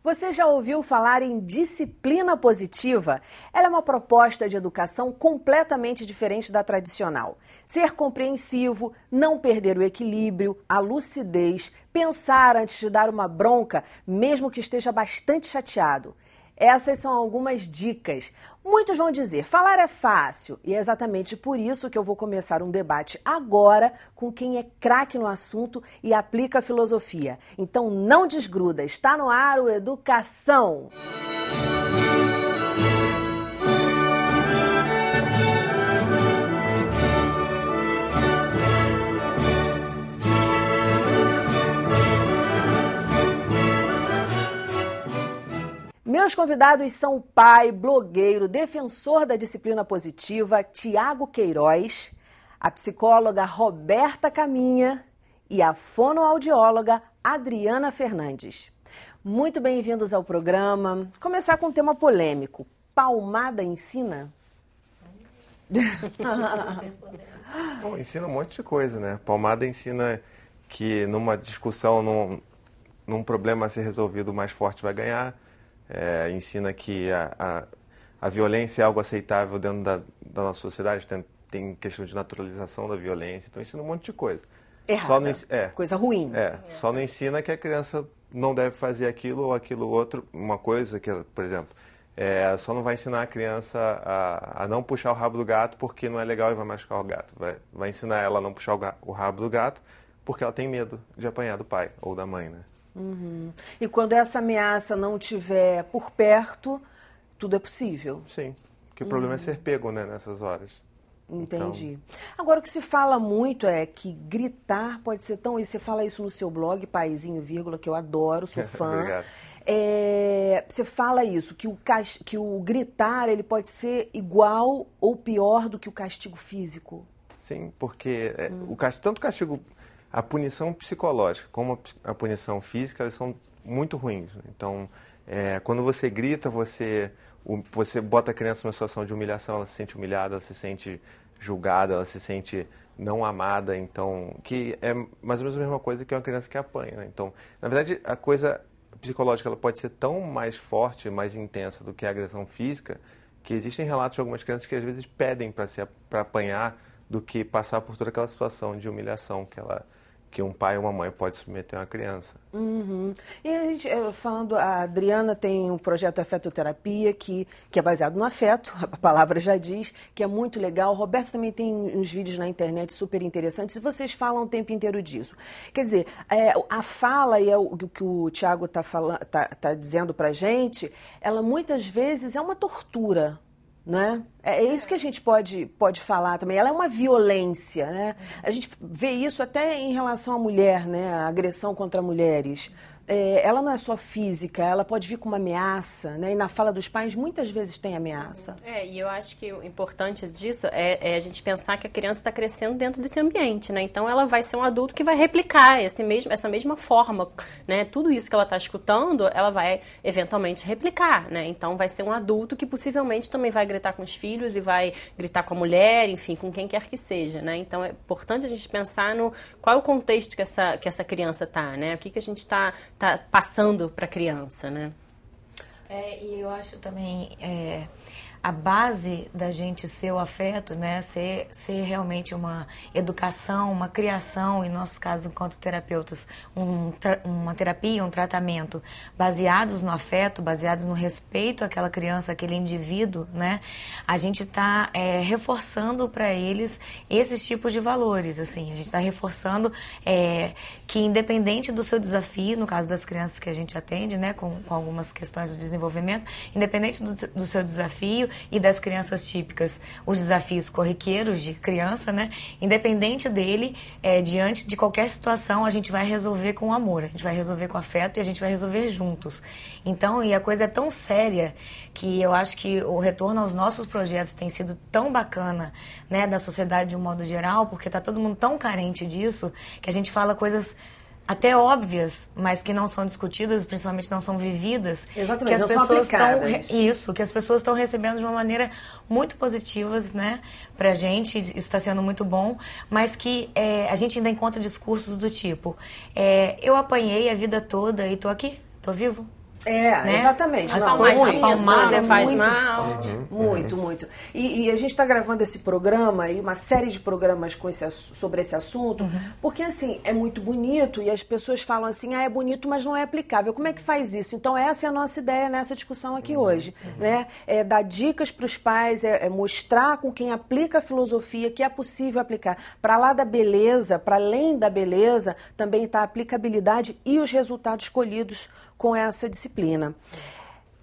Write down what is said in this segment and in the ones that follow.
Você já ouviu falar em disciplina positiva? Ela é uma proposta de educação completamente diferente da tradicional. Ser compreensivo, não perder o equilíbrio, a lucidez, pensar antes de dar uma bronca, mesmo que esteja bastante chateado. Essas são algumas dicas. Muitos vão dizer, falar é fácil, e é exatamente por isso que eu vou começar um debate agora com quem é craque no assunto e aplica a filosofia. Então não desgruda, está no ar o Educação. Meus convidados são o pai, blogueiro, defensor da disciplina positiva, Tiago Queiroz, a psicóloga Roberta Caminha e a fonoaudióloga Adriana Fernandes. Muito bem-vindos ao programa. Começar com um tema polêmico. Palmada ensina? Bom, ensina um monte de coisa, né? Palmada ensina que numa discussão, num problema a ser resolvido, o mais forte vai ganhar. Ensina que a violência é algo aceitável dentro da nossa sociedade, tem questão de naturalização da violência, então ensina um monte de coisa. Errada, coisa ruim. Só não ensina que a criança não deve fazer aquilo ou aquilo outro, uma coisa que, por exemplo, só não vai ensinar a criança a não puxar o rabo do gato porque não é legal e vai machucar o gato. Vai ensinar ela a não puxar o rabo do gato porque ela tem medo de apanhar do pai ou da mãe, né? Uhum. E quando essa ameaça não estiver por perto, tudo é possível? Sim, porque o problema é ser pego, né, nessas horas. Entendi. Então... Agora, o que se fala muito é que gritar pode ser tão... E você fala isso no seu blog, Paizinho, vírgula, que eu adoro, sou fã. Obrigado. Você fala isso, que o gritar ele pode ser igual ou pior do que o castigo físico. Sim, porque tanto o castigo... A punição psicológica como a punição física, elas são muito ruins. Então, quando você grita, você bota a criança numa situação de humilhação, ela se sente humilhada, ela se sente julgada, ela se sente não amada. Então, que é mais ou menos a mesma coisa que uma criança que apanha, né? Então, na verdade, a coisa psicológica ela pode ser tão mais forte, mais intensa do que a agressão física, que existem relatos de algumas crianças que às vezes pedem para apanhar do que passar por toda aquela situação de humilhação que um pai ou uma mãe pode submeter a uma criança. Uhum. E a gente, a Adriana tem um projeto Afetoterapia que é baseado no afeto, a palavra já diz, que é muito legal. O Roberto também tem uns vídeos na internet super interessantes e vocês falam o tempo inteiro disso. Quer dizer, a fala e o que o Tiago está dizendo pra gente, ela muitas vezes é uma tortura. Né? É isso que a gente pode falar também. Ela é uma violência, né? A gente vê isso até em relação à mulher, né? A agressão contra mulheres. Ela não é só física, ela pode vir com uma ameaça, né? E na fala dos pais muitas vezes tem ameaça. E eu acho que o importante disso é a gente pensar que a criança está crescendo dentro desse ambiente, né? Então ela vai ser um adulto que vai replicar essa mesma forma, né? Tudo isso que ela está escutando, ela vai eventualmente replicar, né? Então vai ser um adulto que possivelmente também vai gritar com os filhos e vai gritar com a mulher, enfim, com quem quer que seja, né? Então é importante a gente pensar no qual é o contexto que essa criança está, né? O que a gente está passando para a criança, né? E eu acho também a base da gente ser o afeto, né? Ser realmente uma educação, uma criação, em nosso caso, enquanto terapeutas, uma terapia, um tratamento baseados no afeto, baseados no respeito àquela criança, àquele indivíduo, né? A gente está reforçando para eles esses tipos de valores, assim. A gente está reforçando que independente do seu desafio, no caso das crianças que a gente atende, né? Com algumas questões do desenvolvimento, independente do seu desafio e das crianças típicas, os desafios corriqueiros de criança, né? Independente dele, diante de qualquer situação, a gente vai resolver com amor, a gente vai resolver com afeto e a gente vai resolver juntos. Então, e a coisa é tão séria que eu acho que o retorno aos nossos projetos tem sido tão bacana, né, da sociedade de um modo geral, porque tá todo mundo tão carente disso, que a gente fala coisas até óbvias, mas que não são discutidas, principalmente não são vividas. Exatamente, que as não pessoas são aplicadas. Que as pessoas estão recebendo de uma maneira muito positiva, né, pra gente, isso está sendo muito bom, mas que a gente ainda encontra discursos do tipo, eu apanhei a vida toda e tô aqui, tô vivo, né? Exatamente. A palmada faz muito mal. forte. Muito. E a gente está gravando esse programa e uma série de programas sobre esse assunto, porque assim, é muito bonito e as pessoas falam assim, é bonito, mas não é aplicável. Como é que faz isso? Então essa é a nossa ideia nessa discussão aqui hoje, né? É dar dicas para os pais, é mostrar com quem aplica a filosofia que é possível aplicar. Para lá da beleza, para além da beleza, também está a aplicabilidade e os resultados colhidos com essa disciplina.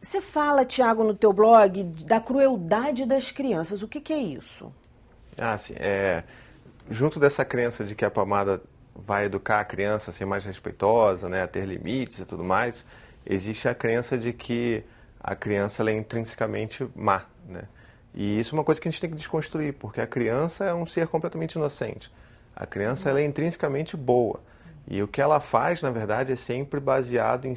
Você fala, Tiago, no teu blog, da crueldade das crianças. O que é isso? Sim. Junto dessa crença de que a palmada vai educar a criança a ser mais respeitosa, né, a ter limites e tudo mais, existe a crença de que a criança ela é intrinsecamente má, né? E isso é uma coisa que a gente tem que desconstruir, porque a criança é um ser completamente inocente. A criança ela é intrinsecamente boa. E o que ela faz, na verdade, é sempre baseado em...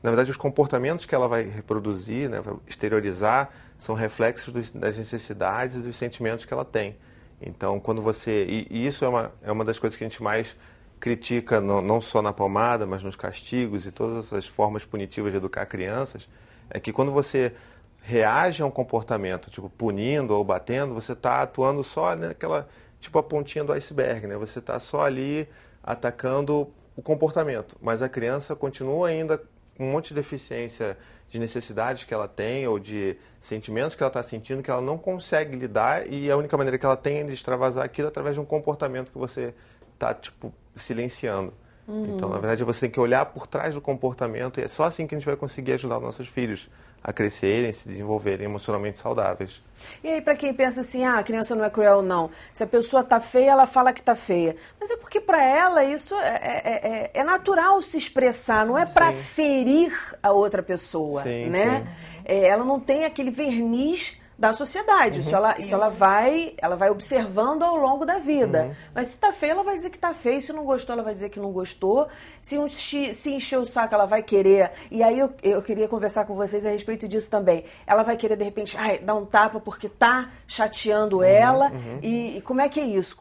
Na verdade, os comportamentos que ela vai reproduzir, né, vai exteriorizar, são reflexos das necessidades e dos sentimentos que ela tem. Então, quando você... E isso é uma das coisas que a gente mais critica, não só na palmada, mas nos castigos e todas as formas punitivas de educar crianças, é que quando você reage a um comportamento, tipo punindo ou batendo, você está atuando só naquela... Tipo a pontinha do iceberg, né? Você está só ali atacando o comportamento, mas a criança continua ainda com um monte de deficiência de necessidades que ela tem ou de sentimentos que ela está sentindo que ela não consegue lidar e a única maneira que ela tem de extravasar aquilo é através de um comportamento que você está, tipo, silenciando. Então, na verdade, você tem que olhar por trás do comportamento e é só assim que a gente vai conseguir ajudar os nossos filhos a crescerem, se desenvolverem emocionalmente saudáveis. E aí, para quem pensa assim, a criança não é cruel, não. Se a pessoa tá feia, ela fala que tá feia. Mas é porque para ela isso é natural se expressar, não é para ferir a outra pessoa, né? Ela não tem aquele verniz da sociedade. Isso ela vai observando ao longo da vida. Mas se tá feio, ela vai dizer que tá feio. Se não gostou, ela vai dizer que não gostou. Se encher o saco, ela vai querer. E aí eu queria conversar com vocês a respeito disso também. Ela vai querer, de repente, dar um tapa porque tá chateando ela. E como é que é isso?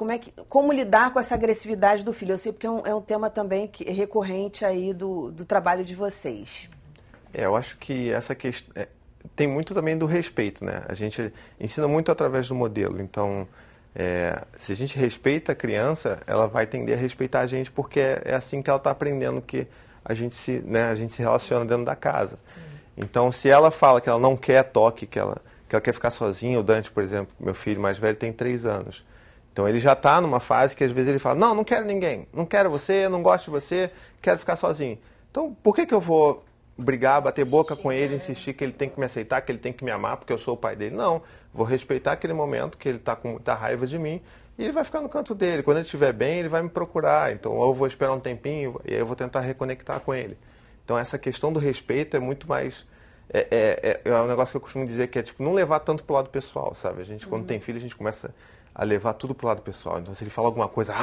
Como lidar com essa agressividade do filho? Eu sei porque é um tema também que é recorrente aí do trabalho de vocês. Eu acho que essa questão... Tem muito também do respeito, né? A gente ensina muito através do modelo. Então, se a gente respeita a criança, ela vai tender a respeitar a gente porque é assim que ela está aprendendo que a gente se relaciona dentro da casa. Então, se ela fala que ela não quer toque, que ela quer ficar sozinha, o Dante, por exemplo, meu filho mais velho, tem 3 anos. Então, ele já está numa fase que às vezes ele fala, não quero ninguém, não quero você, não gosto de você, quero ficar sozinho. Então, por que eu vou brigar, bater boca com ele, insistir que ele tem que me aceitar, que ele tem que me amar porque eu sou o pai dele? Não, vou respeitar aquele momento que ele está com muita raiva de mim e ele vai ficar no canto dele. Quando ele estiver bem, ele vai me procurar. Então, ou eu vou esperar um tempinho e aí eu vou tentar reconectar com ele. Então, essa questão do respeito é muito mais... É um negócio que eu costumo dizer que é tipo, não levar tanto pro lado pessoal, sabe? A gente, quando tem filho, a gente começa a levar tudo pro lado pessoal. Então, se ele fala alguma coisa,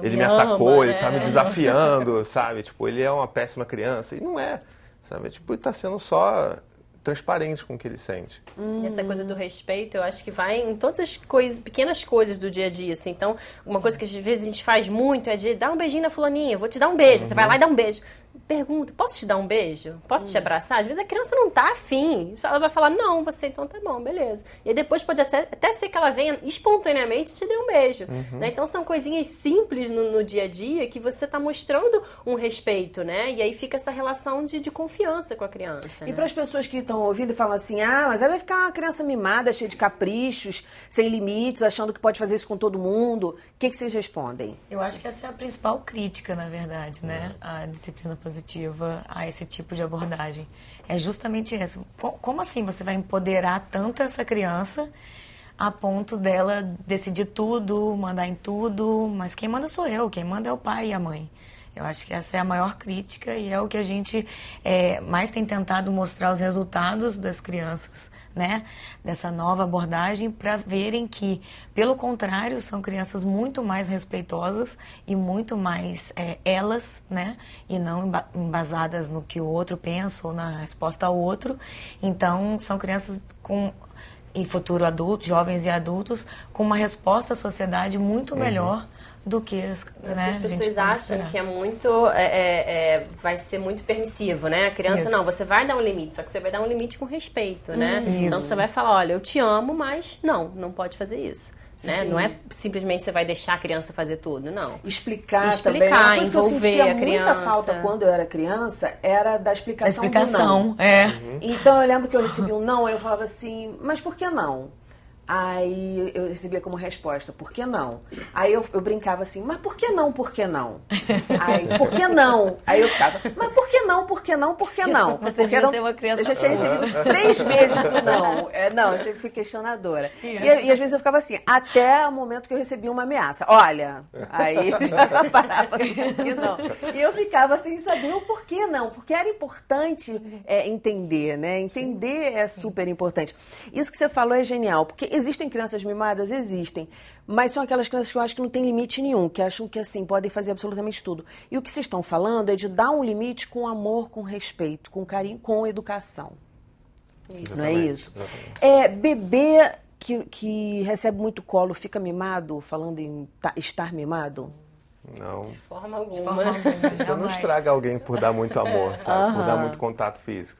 ele me atacou, ele tá me desafiando, sabe? Tipo, ele é uma péssima criança. E não é. Sabe? Tipo, ele está sendo só transparente com o que ele sente. Essa coisa do respeito, eu acho que vai em todas as coisas, pequenas coisas do dia a dia, assim. Então, uma coisa que às vezes a gente faz muito é de dar um beijinho na fulaninha, vou te dar um beijo. Você vai lá e dá um beijo. Pergunta, posso te dar um beijo? Posso te abraçar? Às vezes a criança não tá afim. Ela vai falar, não, você então tá bom, beleza. E aí depois pode até ser que ela venha espontaneamente e te dê um beijo. Né? Então são coisinhas simples no dia a dia que você tá mostrando um respeito, né? E aí fica essa relação de confiança com a criança. E para as pessoas que estão ouvindo e falam assim, mas aí vai ficar uma criança mimada, cheia de caprichos, sem limites, achando que pode fazer isso com todo mundo. O que vocês respondem? Eu acho que essa é a principal crítica, na verdade, né? A disciplina positiva a esse tipo de abordagem. É justamente isso. Como assim você vai empoderar tanto essa criança a ponto dela decidir tudo, mandar em tudo, mas quem manda sou eu, quem manda é o pai e a mãe. Eu acho que essa é a maior crítica e é o que a gente mais tem tentado mostrar os resultados das crianças, né? Dessa nova abordagem, para verem que, pelo contrário, são crianças muito mais respeitosas e muito mais elas, né? E não embasadas no que o outro pensa ou na resposta ao outro. Então, são crianças com e futuro adultos, jovens e adultos, com uma resposta à sociedade muito melhor do que as, né, as pessoas acham que é muito vai ser muito permissivo, né? A criança não, você vai dar um limite, só que você vai dar um limite com respeito, né? Então você vai falar, olha, eu te amo, mas não pode fazer isso. Né? Não é simplesmente você vai deixar a criança fazer tudo, não. Explicar também. Uma coisa envolver que eu sentia a criança. Muita falta quando eu era criança era da explicação, do não. Então eu lembro que eu recebi um não, aí eu falava assim, mas por que não? Aí eu recebia como resposta, por que não? Aí eu brincava assim, mas por que não, por que não? Aí, por que não? Aí eu ficava, mas por que não, por que não, por que não? Você devia ser uma criança... Eu já tinha recebido 3 vezes o não. Não, eu sempre fui questionadora. E às vezes eu ficava assim, até o momento que eu recebi uma ameaça. Olha, aí eu já parava, por que não? E eu ficava sem saber o porquê não, porque era importante entender, né? Entender é super importante. Isso que você falou é genial, porque existem crianças mimadas? Existem. Mas são aquelas crianças que eu acho que não tem limite nenhum, que acham que assim podem fazer absolutamente tudo. E o que vocês estão falando é de dar um limite com amor, com respeito, com carinho, com educação. Isso. Não é isso? Bebê que recebe muito colo fica mimado, falando em estar mimado? Não. De forma alguma. Você não estraga alguém por dar muito amor, sabe? Por dar muito contato físico.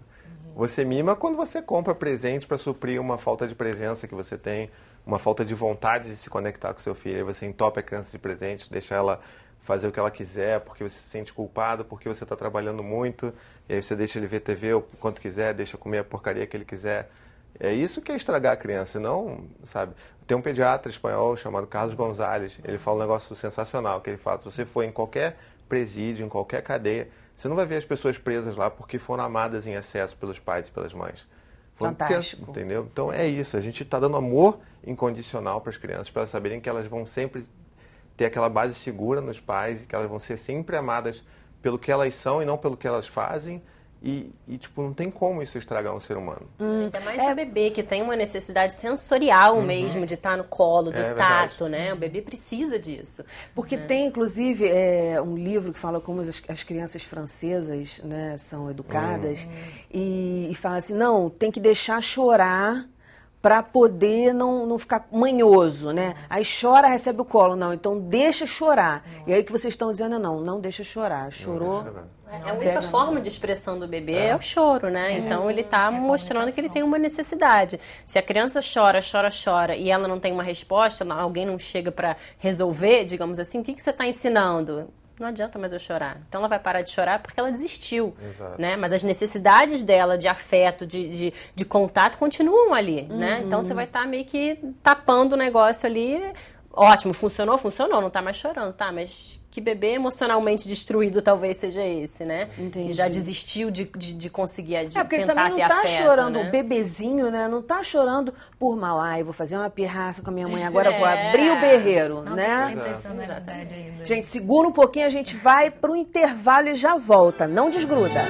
Você mima quando você compra presentes para suprir uma falta de presença que você tem, uma falta de vontade de se conectar com seu filho. Aí você entope a criança de presentes, deixa ela fazer o que ela quiser, porque você se sente culpado, porque você está trabalhando muito, e aí você deixa ele ver TV o quanto quiser, deixa comer a porcaria que ele quiser. É isso que é estragar a criança, não, sabe? Tem um pediatra espanhol chamado Carlos Gonzalez, ele fala um negócio sensacional, que ele fala, se você for em qualquer presídio, em qualquer cadeia, você não vai ver as pessoas presas lá porque foram amadas em excesso pelos pais e pelas mães. Fantástico. Entendeu? Então é isso, a gente está dando amor incondicional para as crianças, para elas saberem que elas vão sempre ter aquela base segura nos pais e que elas vão ser sempre amadas pelo que elas são e não pelo que elas fazem. E, tipo, não tem como isso estragar um ser humano. Ainda mais o bebê, que tem uma necessidade sensorial mesmo, de estar no colo, do tato, né? O bebê precisa disso. Porque tem, inclusive, um livro que fala como as crianças francesas, né, são educadas. E fala assim, não, tem que deixar chorar para poder não ficar manhoso, né? Aí chora, recebe o colo. Não, então deixa chorar. E aí que vocês estão dizendo, não deixa chorar. Chorou... A única forma de expressão do bebê é o choro, né? Então ele está mostrando que ele tem uma necessidade. Se a criança chora e ela não tem uma resposta, alguém não chega para resolver, digamos assim, o que você está ensinando? Não adianta mais eu chorar. Então ela vai parar de chorar porque ela desistiu, né? Mas as necessidades dela de afeto, de contato continuam ali, né? Então você vai estar meio que tapando o negócio ali. Ótimo, funcionou, não está mais chorando, tá? Mas que bebê emocionalmente destruído talvez seja esse, né? Entendi. Que já desistiu de conseguir tentar porque ele ter também não tá afeto, chorando, né? O bebezinho, né? Não tá chorando por mal. Eu vou fazer uma pirraça com a minha mãe, agora eu vou abrir o berreiro, né? Exatamente. Gente, segura um pouquinho, a gente vai pro intervalo e já volta. Não desgruda.